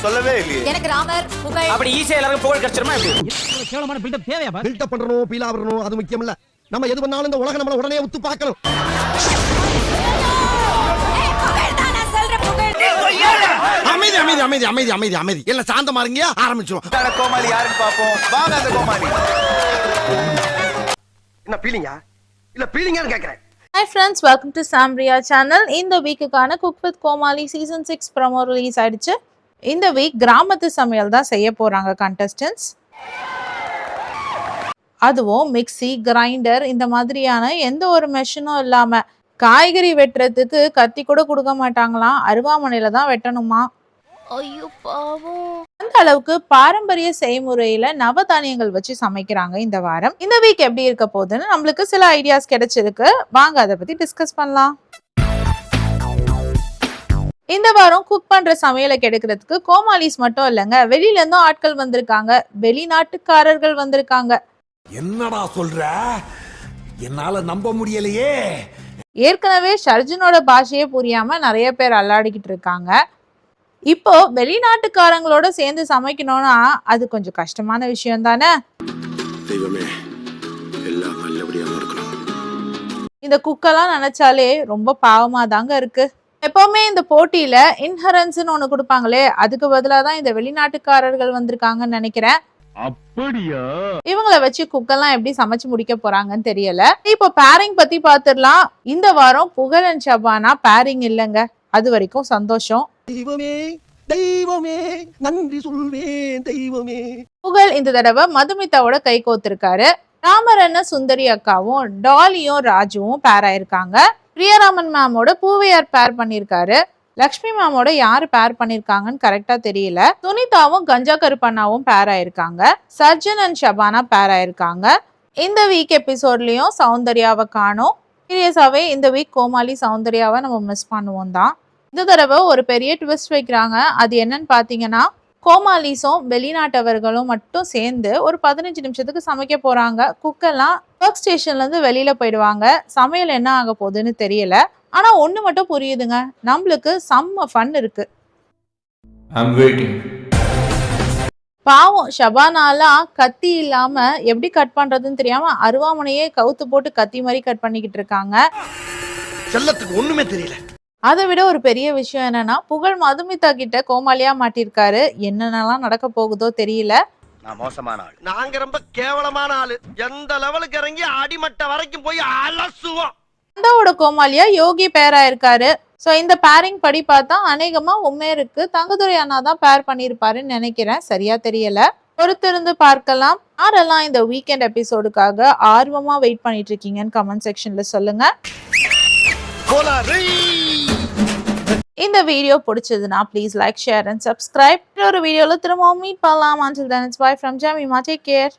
சொல்லவே இல்லையே. எனக்கு ராமர் புகழ் அப்படி ஈஸியா எல்லாரும் புகழ் கிடைச்சிருமா எப்படி? கேவலமான பில்டப் தேவையா பா? பில்டப் பண்றணும், பீலா வரணும், அது முக்கியம் இல்ல. நம்ம எது பண்ணாலும் இந்த உலகம் நம்மள உடனே உத்து பார்க்கணும். புகழ் தான் நான் சொல்ற புகழ். அமைதி அமைதி அமைதி அமைதி அமைதி அமைதி. எல்லாம் சாந்தமா இருங்க, ஆரம்பிச்சோம். அந்த கோமாளி யாருன்னு பாப்போம். வாங்க அந்த கோமாளி. என்ன பீலிங்கா? இல்ல பீலிங்கான்னு கேக்குறேன். Hi friends, welcome to Samria channel. இந்த வீக்குக்கான cook with Comali season 6 promo release ஆயிடுச்சு. இந்த வீக் கிராமத்து சமையல் தான் செய்ய போறாங்க கண்டஸ்டன்ட்ஸ். அதுவும் மிக்ஸி, கிரைண்டர் இந்த மாதிரியான எந்த ஒரு மெஷினும் இல்லாம காய்கறி வெட்டுறதுக்கு கத்தி கூட கொடுக்க மாட்டாங்களாம், அருவாமனையில தான் வெட்டணுமா. ஐயோ பாவம். அந்த அளவுக்கு பாரம்பரிய செய்முறையில நவதானியங்கள் வச்சு சமைக்கிறாங்க இந்த வாரம். இந்த வீக் எப்படி இருக்க போகுதுன்னு நம்மளுக்கு சில ஐடியாஸ் கிடைச்சிருக்கு. வாங்க அதை பத்தி டிஸ்கஸ் பண்ணலாம். இந்த வாரம் குக் பண்ற சமையலை கெடுக்கிறதுக்கு கோமாளிஸ் மட்டும் இல்லைங்க, வெளியில இருந்தும் ஆட்கள் வந்திருக்காங்க, வெளிநாட்டுக்காரர்கள் வந்திருக்காங்க. என்னடா சொல்ற? என்னால நம்ப முடியலையே. ஏற்கனவே ஷர்ஜுனோட பாஷையே புரியாம நிறைய பேர் அல்லாடிக்கிட்டு இருக்காங்க. இப்போ வெளிநாட்டுக்காரங்களோட சேர்ந்து சமைக்கணும்னா அது கொஞ்சம் கஷ்டமான விஷயம் தானே. இந்த குக்கெல்லாம் நினைச்சாலே ரொம்ப பாவமா தாங்க இருக்கு. எப்பவுமே இந்த போட்டியில இன்ஹரன்ஸ்னு ஒண்ணு கொடுப்பாங்களே, அதுக்கு பதிலாக தான் இந்த வெளிநாட்டுக்காரர்கள் வந்திருக்காங்கன்னு நினைக்கிறேன். அப்படியா? இவங்களை வச்சு குக்கெல்லாம் எப்படி சமைச்சு முடிக்க போறாங்கன்னு தெரியல. இப்போ பேரிங் பத்தி பாத்துடலாம். இந்த வாரம் புகழ் அண்ட் ஷபானா பேரிங் இல்லைங்க, அது வரைக்கும் சந்தோஷம். தெய்வமே தெய்வமே நன்றி சொல்வேன் தெய்வமே. புகழ் இந்த தடவை மதுமிதாவோட கை கோத்திருக்காரு. ராமரண்ண சுந்தரி அக்காவும் டாலியும் ராஜுவும் பேர் ஆயிருக்காங்க. பிரியராமன் மேமோட பூவையார் பேர் பண்ணிருக்காரு. லக்ஷ்மி மேமோட யாரு பேர் பண்ணிருக்காங்கன்னு கரெக்டா தெரியல. சுனிதாவும் கஞ்சா கருப்பண்ணாவும் பேர் ஆயிருக்காங்க. சர்ஜன் அண்ட் ஷபானா பேர் ஆயிருக்காங்க. இந்த வீக் எபிசோட்லயும் சௌந்தர்யாவை காணோம். சீரியஸாவே இந்த வீக் கோமாளி சௌந்தர்யாவை நம்ம மிஸ் பண்ணுவோம் தான். இந்த தடவை ஒரு பெரிய ட்விஸ்ட் வைக்கிறாங்க. அது என்னன்னு பாத்தீங்கன்னா, கோமாளிஸும் வெளிநாட்டவர்களும் மட்டும் சேர்ந்து ஒரு 15 நிமிஷத்துக்கு சமைக்க போறாங்க. குக்கெல்லாம் ஒர்க் ஸ்டேஷன்ல இருந்து வெளியில போயிடுவாங்க. சமையல் என்ன ஆக போகுதுன்னு தெரியல. ஆனா ஒண்ணு மட்டும் புரியுதுங்க, நம்மளுக்கு செம்ம ஃபன் இருக்கு. பாவம் ஷபானாலாம் கத்தி இல்லாம எப்படி கட் பண்றதுன்னு தெரியாம அருவாமனையே கவுத்து போட்டு கத்தி மாதிரி கட் பண்ணிக்கிட்டு இருக்காங்க. செல்லத்துக்கு ஒண்ணுமே தெரியல. அதை விட ஒரு பெரிய விஷயம் என்னன்னா, புகழ் மதுமிதா கிட்ட கோமாளியா மாட்டிருக்காரு. என்னென்னலாம் நடக்க போகுதோ தெரியல. நான் மோசமான ஆள். நாங்க ரொம்ப கேவலமான ஆளு. எந்த லெவலுக்கு இறங்கி அடிமட்ட வரைக்கும் போய் அலசுவோம். அந்தாவோட கோமாளியா யோகி பேரா இருக்காரு. சோ இந்த பேரிங் படி பார்த்தா அநேகமா உமேருக்கு தங்கதுரை அண்ணா தான் பேர் பண்ணிருப்பாருன்னு நினைக்கிறேன். சரியா தெரியல, பொறுத்திருந்து பார்க்கலாம். யாரெல்லாம் இந்த வீக்கெண்ட் எபிசோடுக்காக ஆர்வமா வெயிட் பண்ணிட்டு இருக்கீங்கன்னு கமெண்ட் செக்ஷன்ல சொல்லுங்க. இந்த வீடியோ பிடிச்சதுன்னா please like, share and subscribe. ஒரு வீடியோல திரும்பவும் மீட் பண்ணலாம். Until then, it's bye from Jamima. Take care.